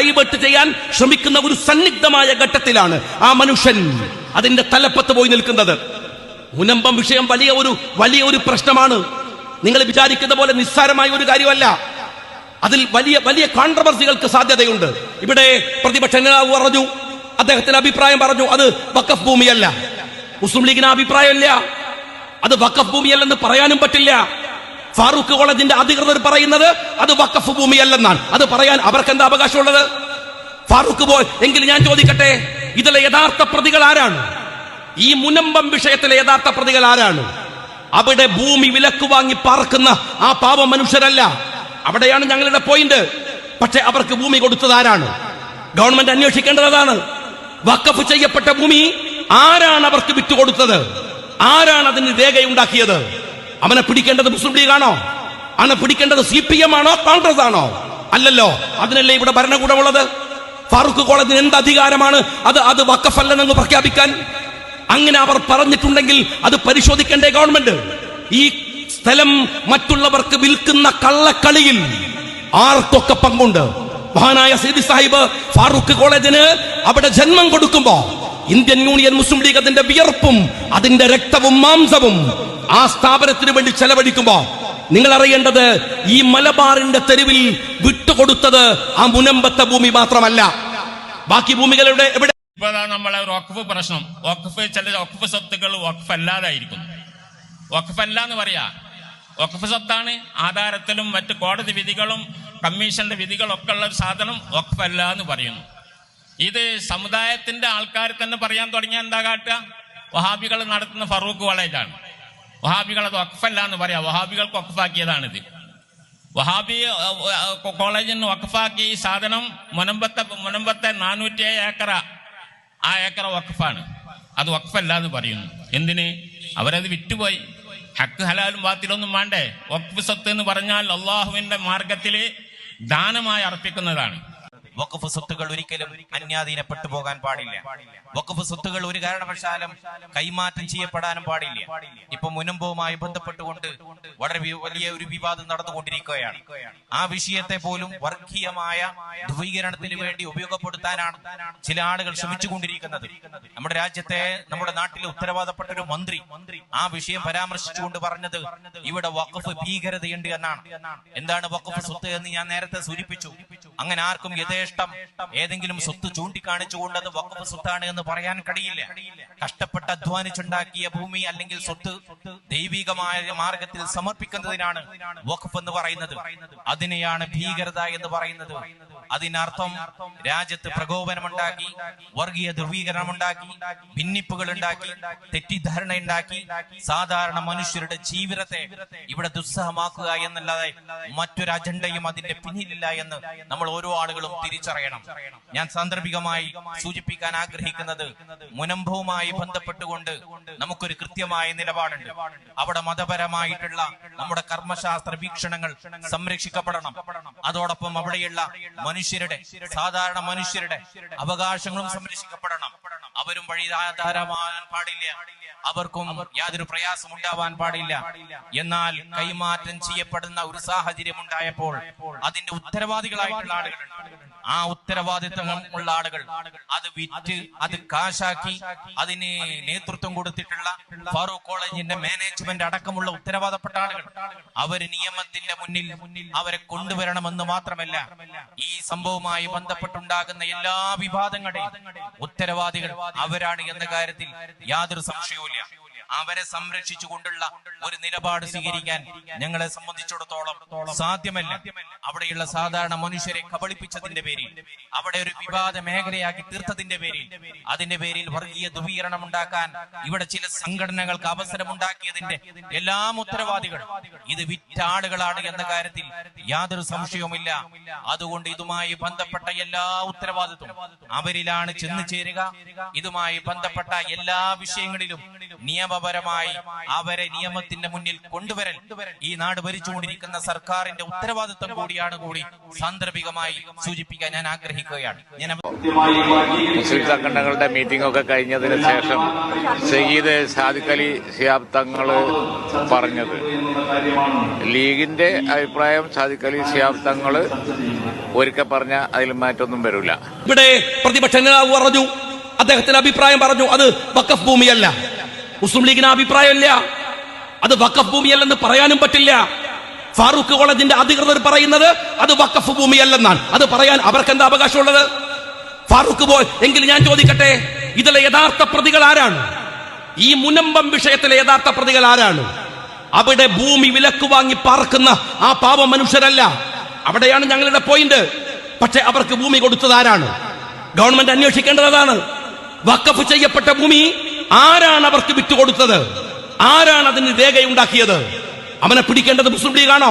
Divert ചെയ്യാൻ ശ്രമിക്കുന്ന ഒരു സന്നിഗ്ധമായ ഘട്ടത്തിലാണ് ആ മനുഷ്യൻ അതിന്റെ തലപ്പത്ത് പോയി നിൽക്കുന്നത്. മുനമ്പം വിഷയം വലിയ ഒരു പ്രശ്നമാണ്. നിങ്ങൾ വിചാരിക്കുന്ന പോലെ നിസ്സാരമായ ഒരു കാര്യമല്ല. അതിൽ വലിയ കോൺട്രവേഴ്സികൾക്ക് സാധ്യതയുണ്ട്. ഇവിടെ പ്രതിപക്ഷ നേതാവ് പറഞ്ഞു, അദ്ദേഹത്തിന്റെ അഭിപ്രായം പറഞ്ഞു, അത് വഖഫ് ഭൂമിയല്ല. മുസ്ലിം ലീഗിന് അഭിപ്രായമില്ല, അത് വഖഫ് ഭൂമിയല്ലെന്ന് പറയാനും പറ്റില്ല. ഫാറൂഖ് കോളേജിന്റെ അധികൃതർ പറയുന്നത് അത് വഖഫ് ഭൂമിയല്ലെന്നാണ്. അത് പറയാൻ അവർക്ക് എന്താ അവകാശമുള്ളത്? ഫാറൂഖ് എങ്കിൽ ഞാൻ ചോദിക്കട്ടെ, ഇതിലെ യഥാർത്ഥ പ്രതികൾ ആരാണ്? ഈ മുനമ്പം വിഷയത്തിലെ യഥാർത്ഥ പ്രതികൾ ആരാണ്? അവിടെ ഭൂമി വിലക്ക് വാങ്ങി പാർക്കുന്ന ആ പാവ മനുഷ്യരല്ല. അവിടെയാണ് ഞങ്ങളുടെ പോയിന്റ്. പക്ഷെ അവർക്ക് ഭൂമി കൊടുത്തത് ആരാണ്? ഗവൺമെന്റ് അന്വേഷിക്കേണ്ടതാണ്. വഖഫ് ചെയ്യപ്പെട്ട ഭൂമി ആരാണ് അവർക്ക് വിറ്റുകൊടുത്തത്? ആരാണ് അതിന് രേഖയുണ്ടാക്കിയത്? അവനെ പിടിക്കേണ്ടത് മുസ്ലിം ലീഗാണോ? അവനെ പിടിക്കേണ്ടത് CPM ആണോ കോൺഗ്രസ് ആണോ? അല്ലല്ലോ. അതിനല്ലേ ഇവിടെ ഭരണകൂടമുള്ളത്. ഫാറൂഖ് കോളേജിന് എന്ത് അധികാരമാണ് അത് വഖഫല്ലെന്ന് പ്രഖ്യാപിക്കാൻ? അങ്ങനെ അവർ പറഞ്ഞിട്ടുണ്ടെങ്കിൽ അത് പരിശോധിക്കേണ്ടേ ഗവൺമെന്റ്. ഈ സ്ഥലം മറ്റുള്ളവർക്ക് വിൽക്കുന്ന കള്ളക്കളിയിൽ ആർക്കൊക്കെ പങ്കുണ്ട്? മഹാനായ സീതി സാഹിബ് ഫാറൂഖ് കോളേജിന് അവിടെ ജന്മം കൊടുക്കുമ്പോ ഇന്ത്യൻ യൂണിയൻ മുസ്ലിം ലീഗ് അതിന്റെ വിയർപ്പും അതിന്റെ രക്തവും മാംസവും ആ സ്ഥാപനത്തിന് വേണ്ടി ചെലവഴിക്കുമ്പോ നിങ്ങൾ അറിയേണ്ടത്, ഈ മലബാറിന്റെ തെരുവിൽ വിട്ടുകൊടുത്തത് ആ മുനമ്പത്തെ ഭൂമി മാത്രമല്ല, ബാക്കി ഭൂമികളുടെ എവിടെ. ഇപ്പൊ നമ്മളെ വഖഫ് പ്രശ്നം, ചില വഖഫ് സ്വത്തുക്കൾ വഖഫ് അല്ലാതായിരിക്കുന്നു. വഖഫ് അല്ല എന്ന് പറയാ, വഖഫ് സ്വത്താണ്. ആധാരത്തിലും മറ്റ് കോടതി വിധികളും കമ്മീഷന്റെ വിധികളൊക്കെ ഉള്ള ഒരു സാധനം വഖഫ് അല്ല എന്ന് പറയുന്നു. ഇത് സമുദായത്തിന്റെ ആൾക്കാർ തന്നെ പറയാൻ തുടങ്ങിയാൽ എന്താ കാട്ടുക? വഹാബികൾ നടത്തുന്ന ഫറൂഖ് കോളേജാണ്. വഹാബികൾ അത് വഖഫല്ല എന്ന് പറയാം. വഹാബികൾക്ക് വഖഫാക്കിയതാണിത്. വഹാബി കോളേജിന് വഖഫാക്കിയ ഈ സാധനം മുനമ്പത്തെ 407 ഏക്കറ, ആ ഏക്കറ വഖഫാണ്. അത് വഖഫല്ല എന്ന് പറയുന്നു. എന്തിന്? അവരത് വിറ്റുപോയി. ഹക്ക് ഹലാലും ബാത്തിലൊന്നും വേണ്ടേ? വഖഫ് സ്വത്ത് എന്ന് പറഞ്ഞാൽ അള്ളാഹുവിന്റെ മാർഗത്തില് ദാനമായി അർപ്പിക്കുന്നതാണ്. വഖഫ് സ്വത്തുകൾ ഒരിക്കലും അന്യാധീനപ്പെട്ടു പോകാൻ പാടില്ല. വഖഫ് സ്വത്തുകൾ ഒരു കാരണവശാലും കൈമാറ്റം ചെയ്യപ്പെടാനും പാടില്ല. ഇപ്പൊ മുനമ്പവുമായി ബന്ധപ്പെട്ടുകൊണ്ട് വളരെ വലിയ ഒരു വിവാദം നടന്നുകൊണ്ടിരിക്കുകയാണ്. ആ വിഷയത്തെ പോലും വർഗീയമായ ധ്രുവീകരണത്തിന് വേണ്ടി ഉപയോഗപ്പെടുത്താനാണ് ചില ആളുകൾ ശ്രമിച്ചുകൊണ്ടിരിക്കുന്നത്. നമ്മുടെ രാജ്യത്തെ, നമ്മുടെ നാട്ടിലെ ഉത്തരവാദപ്പെട്ട ഒരു മന്ത്രി ആ വിഷയം പരാമർശിച്ചുകൊണ്ട് പറഞ്ഞത് ഇവിടെ വഖഫ് ഭീകരതയുണ്ട് എന്നാണ്. എന്താണ് വഖഫ് സ്വത്ത് എന്ന് ഞാൻ നേരത്തെ സൂചിപ്പിച്ചു. അങ്ങനെ ആർക്കും യഥേഷ്ടം ഏതെങ്കിലും സ്വത്ത് ചൂണ്ടിക്കാണിച്ചുകൊണ്ട് അത് വഖഫ് സ്വത്താണ് എന്ന് പറയാൻ കഴിയില്ല. കഷ്ടപ്പെട്ട് അധ്വാനിച്ചുണ്ടാക്കിയ ഭൂമി അല്ലെങ്കിൽ സ്വത്ത് ദൈവികമായ മാർഗത്തിൽ സമർപ്പിക്കുന്നതിനാണ് വഖഫ് എന്ന് പറയുന്നത്. അതിനെയാണ് ഭീകരത എന്ന് പറയുന്നത്. അതിനർത്ഥം രാജ്യത്ത് പ്രകോപനമുണ്ടാക്കി, വർഗീയ ധ്രുവീകരണമുണ്ടാക്കി, ഭിന്നിപ്പുകൾ ഉണ്ടാക്കി, തെറ്റിദ്ധാരണ ഉണ്ടാക്കി, സാധാരണ മനുഷ്യരുടെ ജീവിതത്തെ ഇവിടെ ദുസ്സഹമാക്കുക എന്നല്ലാതെ മറ്റൊരു അജണ്ടയും അതിന്റെ പിന്നിലില്ല എന്ന് നമ്മൾ ഓരോ ആളുകളും തിരിച്ചറിയണം. ഞാൻ സാന്ദർഭികമായി സൂചിപ്പിക്കാൻ ആഗ്രഹിക്കുന്നത്, മുനമ്പവുമായി ബന്ധപ്പെട്ടുകൊണ്ട് നമുക്കൊരു കൃത്യമായ നിലപാടുണ്ട്. അവിടെ മതപരമായിട്ടുള്ള നമ്മുടെ കർമ്മശാസ്ത്ര വീക്ഷണങ്ങൾ സംരക്ഷിക്കപ്പെടണം. അതോടൊപ്പം അവിടെയുള്ള സാധാരണ മനുഷ്യരുടെ അവകാശങ്ങളും സംരക്ഷിക്കപ്പെടണം. അവരും വഴിധാരമാകാൻ പാടില്ല, അവർക്കും യാതൊരു പ്രയാസം ഉണ്ടാവാൻ പാടില്ല. എന്നാൽ കൈമാറ്റം ചെയ്യപ്പെടുന്ന ഒരു സാഹചര്യം ഉണ്ടായപ്പോൾ അതിന്റെ ഉത്തരവാദികളായിട്ടുള്ള ആളുകളുണ്ട്. ആ ഉത്തരവാദിത്വമുള്ള ആളുകൾ അത് വിറ്റ്, അത് കാശാക്കി, അതിന് നേതൃത്വം കൊടുത്തിട്ടുള്ള ഫാറൂഖ് കോളേജിന്റെ മാനേജ്മെന്റ് അടക്കമുള്ള ഉത്തരവാദപ്പെട്ട ആളുകൾ, അവര് നിയമത്തിന്റെ മുന്നിൽ അവരെ കൊണ്ടുവരണമെന്ന് മാത്രമല്ല, ഈ സംഭവവുമായി ബന്ധപ്പെട്ടുണ്ടാകുന്ന എല്ലാ വിവാദങ്ങളുടെയും ഉത്തരവാദികൾ അവരാണ് എന്ന കാര്യത്തിൽ യാതൊരു സംശയവുമില്ല. അവരെ സംരക്ഷിച്ചുകൊണ്ടുള്ള ഒരു നിലപാട് സ്വീകരിക്കാൻ ഞങ്ങളെ സംബന്ധിച്ചിടത്തോളം സാധ്യമല്ല. അവിടെയുള്ള സാധാരണ മനുഷ്യരെ കബളിപ്പിച്ചതിന്റെ പേരിൽ, അവിടെ ഒരു വിവാദ മേഖലയാക്കി തീർത്തതിന്റെ പേരിൽ, അതിന്റെ പേരിൽ വർഗീയ ധ്രുവീകരണം ഉണ്ടാക്കാൻ ഇവിടെ ചില സംഘടനകൾക്ക് അവസരമുണ്ടാക്കിയതിന്റെ എല്ലാം ഉത്തരവാദികൾ ഇത് വിറ്റ ആളുകളാണ് എന്ന കാര്യത്തിൽ യാതൊരു സംശയവുമില്ല. അതുകൊണ്ട് ഇതുമായി ബന്ധപ്പെട്ട എല്ലാ ഉത്തരവാദിത്വം അവരിലാണ് ചെന്നു ചേരുക. ഇതുമായി ബന്ധപ്പെട്ട എല്ലാ വിഷയങ്ങളിലും നിയമപരമായി അവരെ നിയമത്തിന്റെ മുന്നിൽ കൊണ്ടുവരൽ ഈ നാട് ഭരിച്ചുകൊണ്ടിരിക്കുന്ന സർക്കാരിന്റെ ഉത്തരവാദിത്വം കൂടിയാണ് കൂടി സാന്ദർഭികമായി സൂചിപ്പിക്കാൻ ഞാൻ ആഗ്രഹിക്കുകയാണ്. മുസ്ലിം സംഘടനകളുടെ മീറ്റിംഗ് ഒക്കെ കഴിഞ്ഞതിന് ശേഷം സയ്യിദ് സാദിഖ് അലി ശിഹാബ് തങ്ങൾ പറഞ്ഞത്, ലീഗിന്റെ അഭിപ്രായം സാദിഖ് അലി ശിഹാബ് തങ്ങൾ ഒരിക്കൽ പറഞ്ഞ അതിൽ മാറ്റമൊന്നും വരില്ല. ഇവിടെ പ്രതിപക്ഷ നേതാവ് പറഞ്ഞു, അദ്ദേഹത്തിന്റെ അഭിപ്രായം പറഞ്ഞു, അത് വഖഫ് ഭൂമിയല്ല. മുസ്ലിം ലീഗിന് അഭിപ്രായമില്ല, അത് വഖഫ് ഭൂമിയല്ലെന്ന് പറയാനും പറ്റില്ല. ഫാറൂഖ് കോളേജിന്റെ അധികൃതർ പറയുന്നത് അത് വഖഫ് ഭൂമിയല്ലെന്നാണ്. അത് പറയാൻ അവർക്ക് എന്താ അവകാശമുള്ളത്? ഫാറൂഖ് എങ്കിൽ ഞാൻ ചോദിക്കട്ടെ, ഇതിലെ യഥാർത്ഥ പ്രതികൾ ആരാണ്? ഈ മുനമ്പം വിഷയത്തിലെ യഥാർത്ഥ പ്രതികൾ ആരാണ്? അവിടെ ഭൂമി വിലക്ക് വാങ്ങി പാർക്കുന്ന ആ പാവ മനുഷ്യരല്ല. അവിടെയാണ് ഞങ്ങളുടെ പോയിന്റ്. പക്ഷെ അവർക്ക് ഭൂമി കൊടുത്തത് ആരാണ്? ഗവൺമെന്റ് അന്വേഷിക്കേണ്ടതാണ്. വഖഫ് ചെയ്യപ്പെട്ട ഭൂമി ആരാണ് അവർക്ക് വിറ്റുകൊടുത്തത്? ആരാണ് അതിന് രേഖയുണ്ടാക്കിയത്? അവനെ പിടിക്കേണ്ടത് മുസ്ലിം ലീഗാണോ?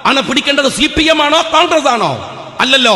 അവനെ പിടിക്കേണ്ടത് CPM ആണോ, കോൺഗ്രസ് ആണോ? അല്ലല്ലോ.